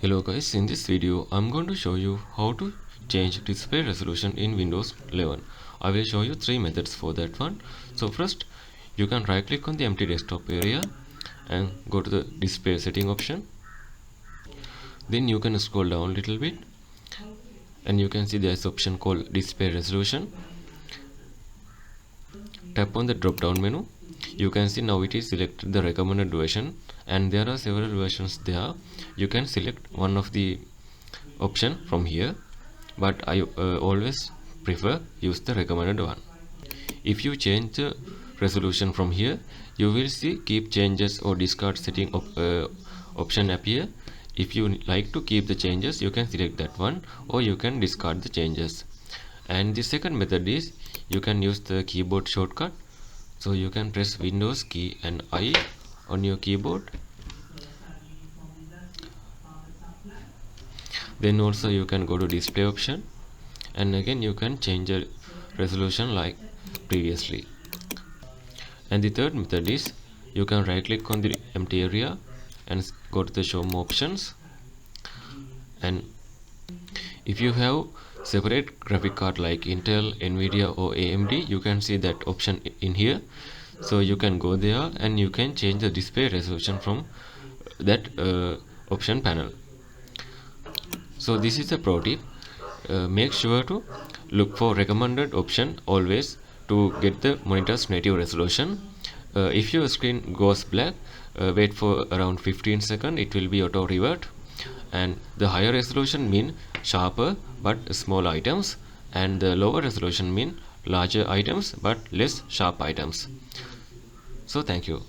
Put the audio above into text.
Hello guys, in this video I'm going to show you how to change display resolution in Windows 11. I will show you three methods for that one. So first, you can right click on the empty desktop area and go to the display setting option. Then you can scroll down a little bit and you can see there's option called display resolution. Tap on the drop down menu. You can see now it is selected the recommended version, and there are several versions there. You can select one of the option from here, but I always prefer use the recommended one. If you change the resolution from here, you will see keep changes or discard setting option appear. If you like to keep the changes, you can select that one, or you can discard the changes. And the second method is you can use the keyboard shortcut. So you can press Windows key and I on your keyboard. Then also you can go to display option, and again you can change the resolution like previously. And the third method is you can right click on the empty area and go to the show more options. And if you have separate graphic card like Intel, NVIDIA or AMD, you can see that option in here. So you can go there and you can change the display resolution from that option panel. So this is a pro tip. Make sure to look for recommended option always to get the monitor's native resolution. If your screen goes black, wait for around 15 seconds, it will be auto revert. And the higher resolution mean sharper but small items, and the lower resolution mean larger items but less sharp items. So thank you.